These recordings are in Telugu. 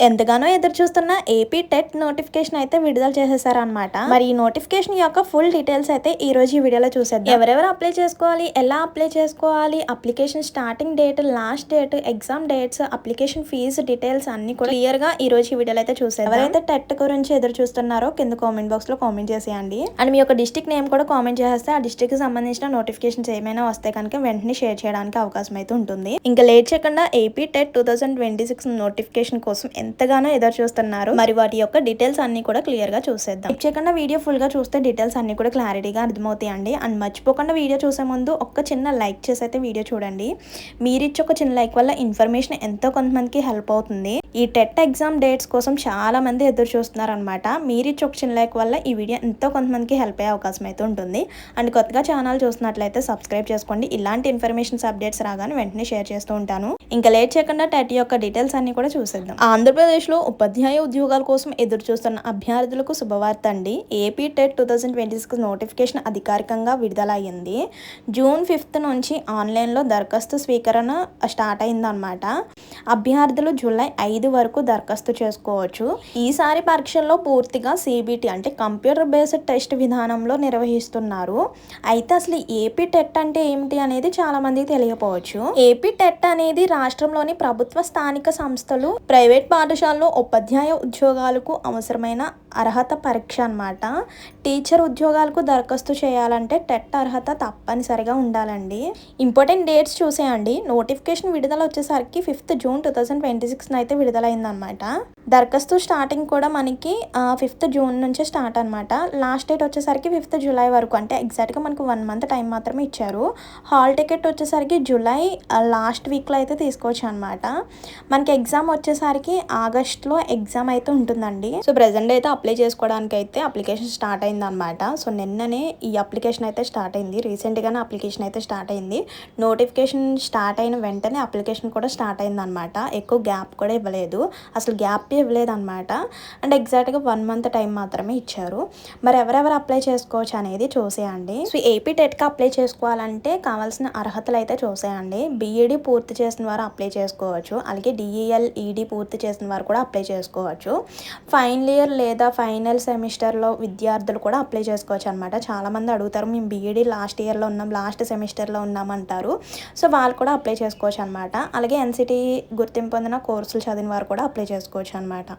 ఎంతగానో ఎదురు చూస్తున్న ఏపీ టెట్ నోటిఫికేషన్ అయితే విడుదల చేసేసారనమాట. మరి ఈ నోటిఫికేషన్ యొక్క ఫుల్ డీటెయిల్స్ అయితే ఈ రోజు ఈ వీడియోలో చూసేద్దాం. ఎవరెవరు అప్లై చేసుకోవాలి, ఎలా అప్లై చేసుకోవాలి, application starting date, last date, exam dates, application fee details అన్ని కూడా క్లియర్ గా ఈ రోజు ఈ వీడియోలో అయితే చూసేద్దాం. ఎవరైతే టెట్ గురించి ఎదురు చూస్తున్నారో కింద కామెంట్ బాక్స్ లో కామెంట్ చేసేయండి. అండ్ మీ యొక్క డిస్ట్రిక్ట్ నేమ్ కూడా కామెంట్ చేస్తే ఆ డిస్ట్రిక్ట్ కి సంబంధించిన నోటిఫికేషన్స్ ఏమైనా వస్తే కనుక వెంటనే షేర్ చేయడానికి అవకాశం అయితే ఉంటుంది. ఇంకా లేట్ చేయకుండా ఏపీ టెట్ 2026 నోటిఫికేషన్ కోసం ఎంతగానో ఎదురు చూస్తున్నారు. మరి వాటి యొక్క డీటెయిల్స్ అన్ని కూడా క్లియర్ గా చూసేద్దాం. చేయకుండా వీడియో ఫుల్ గా చూస్తే డీటెయిల్స్ అన్ని కూడా క్లారిటీగా అర్థమవుతాయండి. అండ్ మర్చిపోకుండా వీడియో చూసే ముందు ఒక్క చిన్న లైక్ చేసి అయితే వీడియో చూడండి. మీరిచ్చే ఒక చిన్న లైక్ వల్ల ఇన్ఫర్మేషన్ ఎంతో కొంతమందికి హెల్ప్ అవుతుంది. ఈ టెట్ ఎగ్జామ్ డేట్స్ కోసం చాలా మంది ఎదురు చూస్తున్నారు అనమాట. మీరిచ్చే ఒక చిన్న లైక్ వల్ల ఈ వీడియో ఎంతో కొంతమందికి హెల్ప్ అయ్యే అవకాశం అయితే ఉంటుంది. అండ్ కొత్తగా ఛానల్ చూస్తున్నట్లయితే సబ్స్క్రైబ్ చేసుకోండి. ఇలాంటి ఇన్ఫర్మేషన్స్ అప్డేట్స్ రాగానే వెంటనే షేర్ చేస్తూ ఉంటాను. ఇంకా లేట్ చేయకుండా టెట్ యొక్క డీటెయిల్స్ అన్ని కూడా చూసేద్దాం. ఆంధ్రప్రదేశ్లో ఉపాధ్యాయ ఉద్యోగాల కోసం ఎదురు చూస్తున్న అభ్యర్థులకు శుభవార్త అండి. ఏపీ టెట్ 2026 నోటిఫికేషన్ అధికారికంగా విడుదల అయ్యింది. జూన్ 5 నుంచి ఆన్లైన్లో దరఖాస్తు స్వీకరణ స్టార్ట్ అయిందనమాట. అభ్యర్థులు జూలై 5 వరకు దరఖాస్తు చేసుకోవచ్చు. ఈసారి పరీక్షల్లో పూర్తిగా సిబిటి అంటే కంప్యూటర్ బేస్డ్ టెస్ట్ విధానంలో నిర్వహిస్తున్నారు. అయితే అసలు ఏపీ టెట్ అంటే ఏమిటి అనేది చాలా మందికి తెలియకపోవచ్చు. ఏపీ టెట్ అనేది రాష్ట్రంలోని ప్రభుత్వ స్థానిక సంస్థలు, ప్రైవేట్ పాఠశాలలో ఉపాధ్యాయ ఉద్యోగాలకు అవసరమైన అర్హత పరీక్ష అనమాట. టీచర్ ఉద్యోగాలకు దరఖాస్తు చేయాలంటే టెట్ అర్హత తప్పనిసరిగా ఉండాలండి. ఇంపార్టెంట్ డేట్స్ చూసేయండి. నోటిఫికేషన్ విడుదల వచ్చేసరికి 5 జూన్ 2026 అయితే విడుదలైందనమాట. దరఖాస్తు స్టార్టింగ్ కూడా మనకి 5 జూన్ నుంచే స్టార్ట్ అనమాట. లాస్ట్ డేట్ వచ్చేసరికి 5 జూలై వరకు, అంటే ఎగ్జాక్ట్గా మనకు 1 మంత్ టైం మాత్రమే ఇచ్చారు. హాల్ టికెట్ వచ్చేసరికి జూలై లాస్ట్ వీక్లో అయితే తీసుకోవచ్చు అనమాట. మనకి ఎగ్జామ్ వచ్చేసరికి ఆగస్ట్లో ఎగ్జామ్ అయితే ఉంటుందండి. సో ప్రెసెంట్ అయితే అప్లై చేసుకోవడానికి అయితే అప్లికేషన్ స్టార్ట్ అయింది అనమాట. సో నిన్ననే ఈ అప్లికేషన్ అయితే స్టార్ట్ అయింది. రీసెంట్గానే అప్లికేషన్ అయితే స్టార్ట్ అయింది. నోటిఫికేషన్ స్టార్ట్ అయిన వెంటనే అప్లికేషన్ కూడా స్టార్ట్ అయింది అనమాట. ఎక్కువ గ్యాప్ కూడా ఇవ్వలేదు, అసలు గ్యాప్ ఇవ్వలేదు అనమాట. అండ్ ఎగ్జాక్ట్గా 1 మంత్ టైం మాత్రమే ఇచ్చారు. మరి ఎవరెవరు అప్లై చేసుకోవచ్చు అనేది చూసేయండి. సో ఏపీ టెట్కి అప్లై చేసుకోవాలంటే కావాల్సిన అర్హతలు అయితే చూసేయండి. బీఈడి పూర్తి చేసిన వారు అప్లై చేసుకోవచ్చు. అలాగే డిఈఎల్ ఈడీ పూర్తి చేసిన వారు కూడా అప్లై చేసుకోవచ్చు. ఫైనల్ ఇయర్ లేదా ఫైనల్ సెమిస్టర్లో విద్యార్థులు కూడా అప్లై చేసుకోవచ్చు అనమాట. చాలామంది అడుగుతారు, మేము బీఈడి లాస్ట్ ఇయర్లో ఉన్నాం, లాస్ట్ సెమిస్టర్లో ఉన్నామంటారు. సో వాళ్ళు కూడా అప్లై చేసుకోవచ్చు అనమాట. అలాగే ఎన్సిటీ గుర్తింపు పొందిన కోర్సులు చదివిన వారు కూడా అప్లై చేసుకోవచ్చు అనమాట.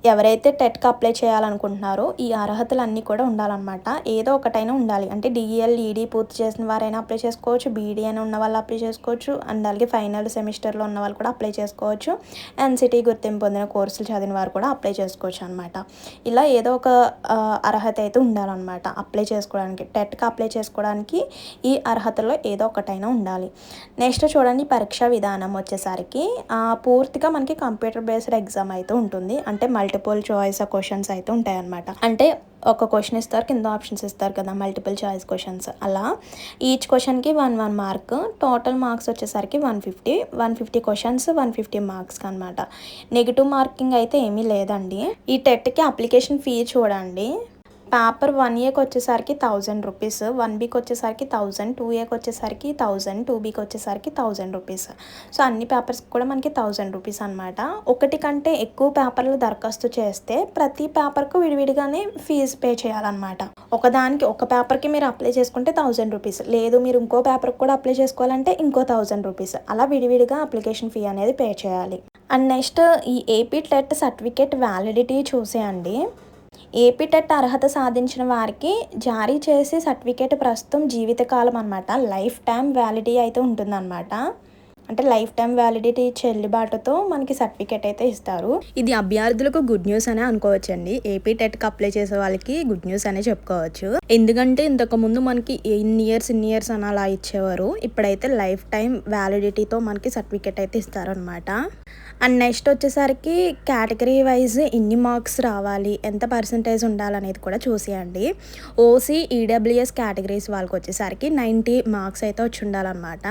ఎవరైతే టెట్కి అప్లై చేయాలనుకుంటున్నారో ఈ అర్హతలు అన్నీ కూడా ఉండాలన్నమాట. ఏదో ఒకటైనా ఉండాలి. అంటే డిఈఎల్ ఈడీ పూర్తి చేసిన వారైనా అప్లై చేసుకోవచ్చు, బీఈడీ అని ఉన్న వాళ్ళు అప్లై చేసుకోవచ్చు, అండ్ అలాగే ఫైనల్ సెమిస్టర్లో ఉన్న వాళ్ళు కూడా అప్లై చేసుకోవచ్చు. ఎన్సిటీ గుర్తింపు పొందిన కోర్సులు చదివిన వారు కూడా అప్లై చేసుకోవచ్చు అనమాట. ఇలా ఏదో ఒక అర్హత అయితే ఉండాలన్నమాట అప్లై చేసుకోవడానికి. టెట్కి అప్లై చేసుకోవడానికి ఈ అర్హతలో ఏదో ఒకటైనా ఉండాలి. నెక్స్ట్ చూడండి, పరీక్షా విధానం వచ్చేసరికి పూర్తిగా మనకి కంప్యూటర్ బేస్డ్ ఎగ్జామ్ అయితే ఉంటుంది. అంటే మల్టిపుల్ చాయిస్ క్వశ్చన్స్ అయితే ఉంటాయి అన్నమాట. అంటే ఒక క్వశ్చన్ ఇస్తారు, కింద ఆప్షన్స్ ఇస్తారు కదా, మల్టిపుల్ చాయిస్ క్వశ్చన్స్. అలా ఈచ్ క్వశ్చన్కి 1 మార్క్. టోటల్ మార్క్స్ వచ్చేసరికి 150 క్వశ్చన్స్ 150 మార్క్స్కి అనమాట. నెగిటివ్ మార్కింగ్ అయితే ఏమీ లేదండి. ఈ టెట్కి అప్లికేషన్ ఫీ చూడండి. పేపర్ 1Aకి వచ్చేసరికి 1000 రూపీస్, 1Bకి వచ్చేసరికి 1000, 2Aకి వచ్చేసరికి 1000, 2Bకి వచ్చేసరికి 1000 రూపీస్. సో అన్ని పేపర్స్కి కూడా మనకి 1000 రూపీస్ అనమాట. ఒకటి కంటే ఎక్కువ పేపర్లు దరఖాస్తు చేస్తే ప్రతి పేపర్కు విడివిడిగానే ఫీజు పే చేయాలన్నమాట. ఒకదానికి ఒక పేపర్కి మీరు అప్లై చేసుకుంటే 1000 రూపీస్, లేదు మీరు ఇంకో పేపర్కి కూడా అప్లై చేసుకోవాలంటే ఇంకో 1000 రూపీస్, అలా విడివిడిగా అప్లికేషన్ ఫీ అనేది పే చేయాలి. అండ్ నెక్స్ట్ ఈ ఏపీ టెట్ సర్టిఫికేట్ వ్యాలిడిటీ చూసేయండి. ఏపీ టెట్ అర్హత సాధించిన వారికి జారీ చేసే సర్టిఫికేట్ ప్రస్తుతం జీవితకాలం అనమాట. లైఫ్ టైం వ్యాలిడిటీ అయితే ఉంటుందన్నమాట. అంటే లైఫ్ టైం వ్యాలిడిటీ చెల్లుబాటుతో మనకి సర్టిఫికేట్ అయితే ఇస్తారు. ఇది అభ్యర్థులకు గుడ్ న్యూస్ అనే అనుకోవచ్చండి. ఏపీ టెట్కి అప్లై చేసే వాళ్ళకి గుడ్ న్యూస్ అనే చెప్పుకోవచ్చు. ఎందుకంటే ఇంతకుముందు మనకి ఇన్ని ఇయర్స్ అని అలా ఇచ్చేవారు. ఇప్పుడైతే లైఫ్ టైం వ్యాలిడిటీతో మనకి సర్టిఫికేట్ అయితే ఇస్తారనమాట. అండ్ నెక్స్ట్ వచ్చేసరికి కేటగిరీ వైజ్ ఎన్ని మార్క్స్ రావాలి, ఎంత పర్సంటేజ్ ఉండాలనేది కూడా చూసేయండి. ఓసీ ఈడబ్ల్యూఎస్ కేటగిరీస్ వాళ్ళకి వచ్చేసరికి 90 మార్క్స్ అయితే వచ్చి ఉండాలన్నమాట.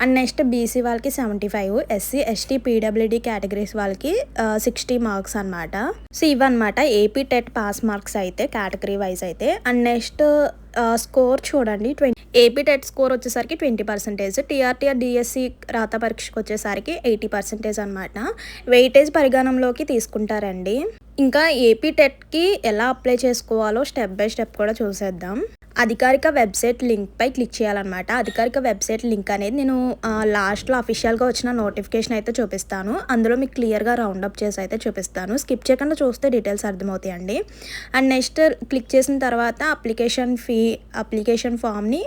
అండ్ నెక్స్ట్ బీసీ వాళ్ళకి 75, ఎస్సీ ఎస్టీ పీడబ్ల్యూడి కేటగిరీస్ వాళ్ళకి 60 మార్క్స్ అనమాట. సో ఇవన్నమాట ఏపీ టెట్ పాస్ మార్క్స్ అయితే కేటగిరీ వైజ్ అయితే. అండ్ నెక్స్ట్ స్కోర్ చూడండి, ఏపీ టెట్ స్కోర్ వచ్చేసరికి 20%, టీఆర్టీఆర్ డిఎస్సి రాత పరీక్షకు వచ్చేసరికి 80% అనమాట. వెయిటేజ్ పరిగణంలోకి తీసుకుంటారండి. ఇంకా ఏపీ టెట్కి ఎలా అప్లై చేసుకోవాలో స్టెప్ బై స్టెప్ కూడా చూసేద్దాం. అధికారిక వెబ్సైట్ లింక్పై క్లిక్ చేయాలన్నమాట. అధికారిక వెబ్సైట్ లింక్ అనేది నేను లాస్ట్లో అఫీషియల్గా వచ్చిన నోటిఫికేషన్ అయితే చూపిస్తాను. అందులో మీకు క్లియర్గా రౌండప్ చేసి అయితే చూపిస్తాను. స్కిప్ చేయకుండా చూస్తే డీటెయిల్స్ అర్థమవుతాయండి. అండ్ నెక్స్ట్ క్లిక్ చేసిన తర్వాత అప్లికేషన్ ఫామ్ని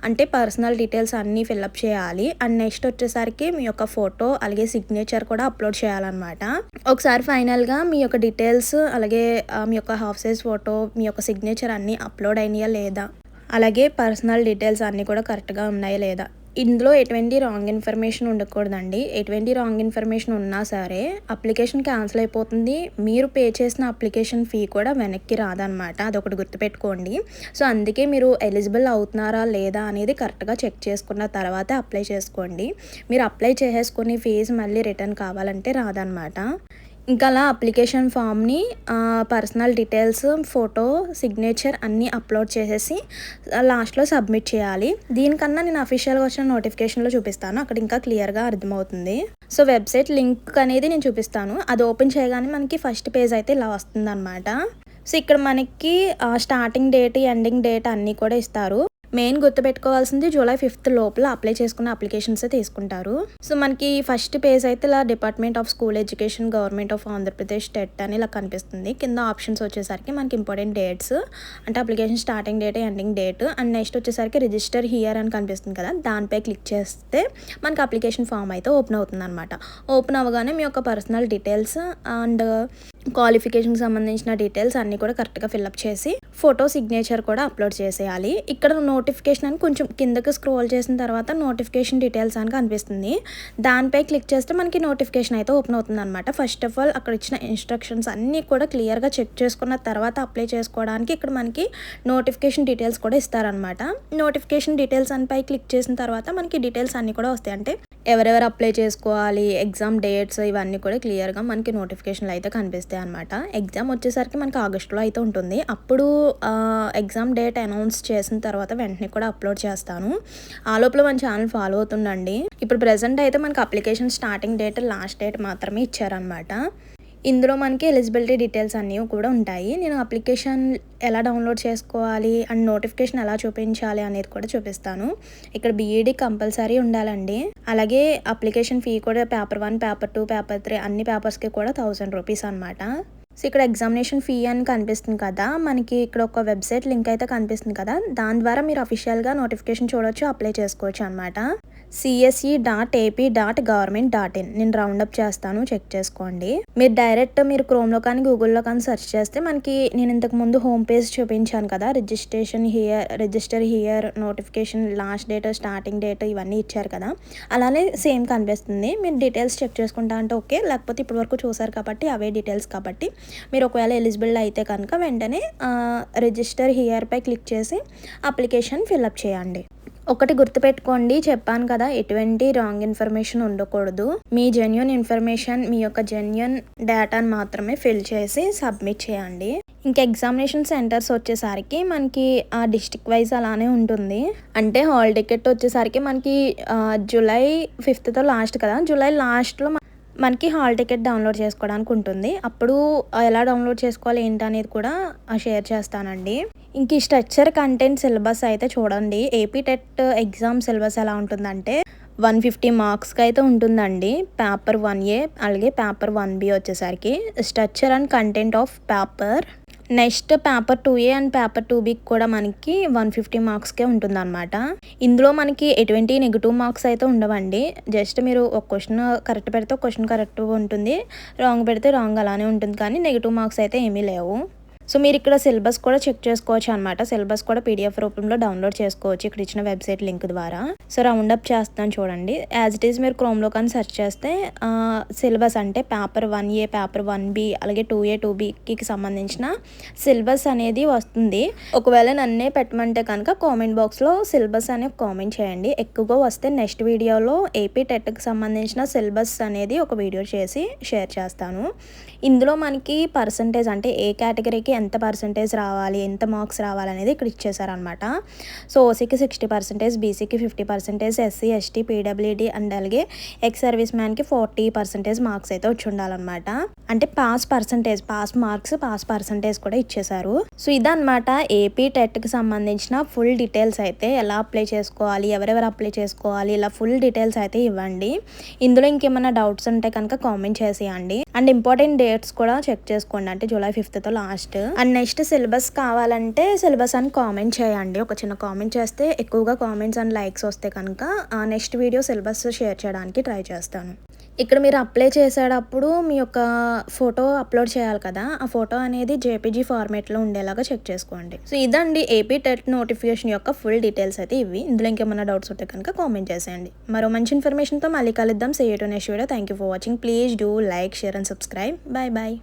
అంటే పర్సనల్ డీటెయిల్స్ అన్నీ ఫిల్అప్ చేయాలి. అండ్ నెక్స్ట్ వచ్చేసరికి మీ యొక్క ఫోటో అలాగే సిగ్నేచర్ కూడా అప్లోడ్ చేయాలన్నమాట. ఒకసారి ఫైనల్గా మీ యొక్క డీటెయిల్స్ అలాగే మీ యొక్క హాఫ్ సైజ్ ఫోటో మీ యొక్క సిగ్నేచర్ అన్నీ అప్లోడ్ అయినాయా లేదా, అలాగే పర్సనల్ డీటెయిల్స్ అన్నీ కూడా కరెక్ట్గా ఉన్నాయా లేదా. ఇందులో ఎటువంటి రాంగ్ ఇన్ఫర్మేషన్ ఉండకూడదండి. ఎటువంటి రాంగ్ ఇన్ఫర్మేషన్ ఉన్నా సరే అప్లికేషన్ క్యాన్సిల్ అయిపోతుంది. మీరు పే చేసిన అప్లికేషన్ ఫీ కూడా వెనక్కి రాదనమాట. అదొకటి గుర్తుపెట్టుకోండి. సో అందుకే మీరు ఎలిజిబుల్ అవుతున్నారా లేదా అనేది కరెక్ట్గా చెక్ చేసుకున్న తర్వాత అప్లై చేసుకోండి. మీరు అప్లై చేసేసుకుని ఫీజు మళ్ళీ రిటర్న్ కావాలంటే రాదనమాట. ఇంకా అలా అప్లికేషన్ ఫామ్ని పర్సనల్ డీటెయిల్స్ ఫోటో సిగ్నేచర్ అన్నీ అప్లోడ్ చేసేసి లాస్ట్లో సబ్మిట్ చేయాలి. దీనికన్నా నేను అఫీషియల్గా వచ్చిన నోటిఫికేషన్లో చూపిస్తాను, అక్కడ ఇంకా క్లియర్గా అర్థమవుతుంది. సో వెబ్సైట్ లింక్ అనేది నేను చూపిస్తాను. అది ఓపెన్ చేయగానే మనకి ఫస్ట్ పేజ్ అయితే ఇలా వస్తుంది అనమాట. సో ఇక్కడ మనకి స్టార్టింగ్ డేట్ ఎండింగ్ డేట్ అన్నీ కూడా ఇస్తారు. మెయిన్ గుర్తుపెట్టుకోవాల్సింది జూలై 5 లోపల అప్లై చేసుకున్న అప్లికేషన్స్ తీసుకుంటారు. సో మనకి ఫస్ట్ పేజ్ అయితే ఇలా department of school education government of Andhra Pradesh TET అని ఇలా కనిపిస్తుంది. కింద ఆప్షన్స్ వచ్చేసరికి మనకి ఇంపార్టెంట్ డేట్స్ అంటే application starting date ending date. And next వచ్చేసరికి రిజిస్టర్ హియర్ అని కనిపిస్తుంది కదా, దానిపై క్లిక్ చేస్తే మనకి అప్లికేషన్ ఫామ్ అయితే ఓపెన్ అవుతుంది అనమాట. ఓపెన్ అవ్వగానే మీ యొక్క పర్సనల్ డీటెయిల్స్ అండ్ క్వాలిఫికేషన్కి సంబంధించిన డీటెయిల్స్ అన్నీ కూడా కరెక్ట్గా ఫిల్అప్ చేసి ఫోటో సిగ్నేచర్ కూడా అప్లోడ్ చేసేయాలి. ఇక్కడ నోటిఫికేషన్ అని కొంచెం కిందకి స్క్రోల్ చేసిన తర్వాత నోటిఫికేషన్ డీటెయిల్స్ అని కనిపిస్తుంది. దానిపై క్లిక్ చేస్తే మనకి నోటిఫికేషన్ అయితే ఓపెన్ అవుతుంది అనమాట. ఫస్ట్ ఆఫ్ ఆల్ అక్కడ ఇచ్చిన ఇన్స్ట్రక్షన్స్ అన్నీ కూడా క్లియర్గా చెక్ చేసుకున్న తర్వాత అప్లై చేసుకోవడానికి ఇక్కడ మనకి నోటిఫికేషన్ డీటెయిల్స్ కూడా ఇస్తారనమాట. నోటిఫికేషన్ డీటెయిల్స్ అనిపై క్లిక్ చేసిన తర్వాత మనకి డీటెయిల్స్ అన్నీ కూడా వస్తాయి. అంటే ఎవరెవరు అప్లై చేసుకోవాలి, ఎగ్జామ్ డేట్స్ ఇవన్నీ కూడా క్లియర్గా మనకి నోటిఫికేషన్లు అయితే కనిపిస్తాయి అనమాట. ఎగ్జామ్ వచ్చేసరికి మనకి ఆగస్టులో అయితే ఉంటుంది. అప్పుడు ఎగ్జామ్ డేట్ అనౌన్స్ చేసిన తర్వాత వెంటనే కూడా అప్లోడ్ చేస్తాను. ఆ లోపల మన ఛానల్ ఫాలో అవుతుండండి. ఇప్పుడు ప్రెసెంట్ అయితే మనకి application starting date last date మాత్రమే ఇచ్చారనమాట. ఇందులో మనకి ఎలిజిబిలిటీ డీటెయిల్స్ అన్నీ కూడా ఉంటాయి. నేను అప్లికేషన్ ఎలా డౌన్లోడ్ చేసుకోవాలి అండ్ నోటిఫికేషన్ ఎలా చూపించాలి అనేది కూడా చూపిస్తాను. ఇక్కడ బీఈడి కంపల్సరీ ఉండాలండి. అలాగే అప్లికేషన్ ఫీ కూడా పేపర్ 1 పేపర్ 2 పేపర్ 3 అన్ని పేపర్స్కి కూడా 1000 రూపీస్ అనమాట. సో ఇక్కడ ఎగ్జామినేషన్ ఫీ అని కనిపిస్తుంది కదా, మనకి ఇక్కడ ఒక వెబ్సైట్ లింక్ అయితే కనిపిస్తుంది కదా, దాని ద్వారా మీరు అఫీషియల్గా నోటిఫికేషన్ చూడొచ్చు, అప్లై చేసుకోవచ్చు అనమాట. cse.ap.government.in నేను రౌండప్ చేస్తాను, చెక్ చేసుకోండి. మీరు డైరెక్ట్ క్రోమ్లో కానీ గూగుల్లో కానీ సెర్చ్ చేస్తే మనకి నేను ఇంతకు ముందు హోమ్ పేజ్ చూపించాను కదా, register here notification last date starting date ఇవన్నీ ఇచ్చారు కదా, అలానే సేమ్ కనిపిస్తుంది. మీరు డీటెయిల్స్ చెక్ చేసుకుంటా అంటే ఓకే, లేకపోతే ఇప్పటి వరకు చూసారు కాబట్టి అవే డీటెయిల్స్ కాబట్టి మీరు ఒకవేళ ఎలిజిబుల్ అయితే కనుక వెంటనే రిజిస్టర్ హియర్పై క్లిక్ చేసి అప్లికేషన్ ఫిల్అప్ చేయండి. ఒకటి గుర్తుపెట్టుకోండి, చెప్పాను కదా ఎటువంటి రాంగ్ ఇన్ఫర్మేషన్ ఉండకూడదు. మీ జెన్యున్ ఇన్ఫర్మేషన్ మీ యొక్క జెన్యున్ డేటాను మాత్రమే ఫిల్ చేసి సబ్మిట్ చేయండి. ఇంకా ఎగ్జామినేషన్ సెంటర్స్ వచ్చేసరికి మనకి డిస్ట్రిక్ట్ వైజ్ అలానే ఉంటుంది. అంటే హాల్ టికెట్ వచ్చేసరికి మనకి జూలై 5తో లాస్ట్ కదా, జూలై లాస్ట్లో మనకి హాల్ టికెట్ డౌన్లోడ్ చేసుకోవడానికి ఉంటుంది. అప్పుడు ఎలా డౌన్లోడ్ చేసుకోవాలి ఏంటనేది కూడా షేర్ చేస్తానండి. ఇంక ఈ స్ట్రక్చర్ కంటెంట్ సిలబస్ అయితే చూడండి. ఏపీ టెట్ ఎగ్జామ్ సిలబస్ ఎలా ఉంటుందంటే 150 మార్క్స్కి అయితే ఉంటుందండి. పేపర్ 1A అలాగే పేపర్ 1B వచ్చేసరికి structure and content of paper. Next paper 2A and paper 2Bకి కూడా మనకి 150 మార్క్స్కే ఉంటుంది అనమాట. ఇందులో మనకి ఎటువంటి నెగిటివ్ మార్క్స్ అయితే ఉండవండి. జస్ట్ మీరు ఒక క్వశ్చన్ కరెక్ట్ పెడితే క్వశ్చన్ కరెక్ట్ ఉంటుంది, రాంగ్ పెడితే రాంగ్ అలానే ఉంటుంది, కానీ నెగిటివ్ మార్క్స్ అయితే ఏమీ లేవు. సో మీరు ఇక్కడ సిలబస్ కూడా చెక్ చేసుకోవచ్చు అనమాట. సిలబస్ కూడా పీడిఎఫ్ రూపంలో డౌన్లోడ్ చేసుకోవచ్చు ఇక్కడ ఇచ్చిన వెబ్సైట్ లింక్ ద్వారా. సో రౌండప్ చేస్తాను చూడండి. యాజ్ ఇట్ ఈస్ మీరు క్రోమ్లో కానీ సెర్చ్ చేస్తే సిలబస్ అంటే పేపర్ 1A, పేపర్ 1B అలాగే 2A, 2Bకి సంబంధించిన సిలబస్ అనేది వస్తుంది. ఒకవేళ నన్నే పెట్టమంటే కనుక కామెంట్ బాక్స్లో సిలబస్ అనే కామెంట్ చేయండి. ఎక్కువగా వస్తే నెక్స్ట్ వీడియోలో ఏపీ టెట్కి సంబంధించిన సిలబస్ అనేది ఒక వీడియో చేసి షేర్ చేస్తాను. ఇందులో మనకి పర్సంటేజ్ అంటే ఏ కేటగిరీకి ఎంత పర్సంటేజ్ రావాలి, ఎంత మార్క్స్ రావాలి అనేది ఇక్కడ ఇచ్చేసారనమాట. సో ఓసీకి 60%, బీసీకి 50%, ఎస్సీ, ఎస్టీ, పీడబ్ల్యూడీ అండ్ అలాగే ఎక్స్ సర్వీస్ మ్యాన్కి 40% మార్క్స్ అయితే వచ్చి ఉండాలన్నమాట. అంటే పాస్ మార్క్స్ పాస్ పర్సంటేజ్ కూడా ఇచ్చేసారు. సో ఇదన్నమాట ఏపీ టెట్కి సంబంధించిన ఫుల్ డీటెయిల్స్ అయితే ఎలా అప్లై చేసుకోవాలి, ఎవరెవరు అప్లై చేసుకోవాలి, ఇలా ఫుల్ డీటెయిల్స్ అయితే ఇవ్వండి. ఇందులో ఇంకేమైనా డౌట్స్ ఉంటే కనుక కామెంట్ చేసేయండి. అండ్ ఇంపార్టెంట్ డేట్స్ కూడా చెక్ చేసుకోండి. అంటే July 5th last. And next syllabus కావాలంటే సిలబస్ అని కామెంట్ చేయండి. ఒక చిన్న కామెంట్ చేస్తే ఎక్కువగా కామెంట్స్ అండ్ లైక్స్ వస్తే కనుక నెక్స్ట్ వీడియో సిలబస్ షేర్ చేయడానికి ట్రై చేస్తాను. ఇక్కడ మీరు అప్లై చేసేటప్పుడు మీ యొక్క ఫోటో అప్లోడ్ చేయాలి కదా, ఆ ఫోటో అనేది జేపీజీ ఫార్మేట్లో ఉండేలాగా చెక్ చేసుకోండి. సో ఇదండి ఏపీ టెట్ నోటిఫికేషన్ యొక్క ఫుల్ డీటెయిల్స్ అయితే ఇవి. ఇందులో ఇంకేమైనా డౌట్స్ ఉంటే కనుక కామెంట్ చేసేయండి. మరో మంచి ఇన్ఫర్మేషన్తో మళ్ళీ కలుద్దాం. See you to next video. Thank you for watching. Please do like, share and subscribe. Bye bye.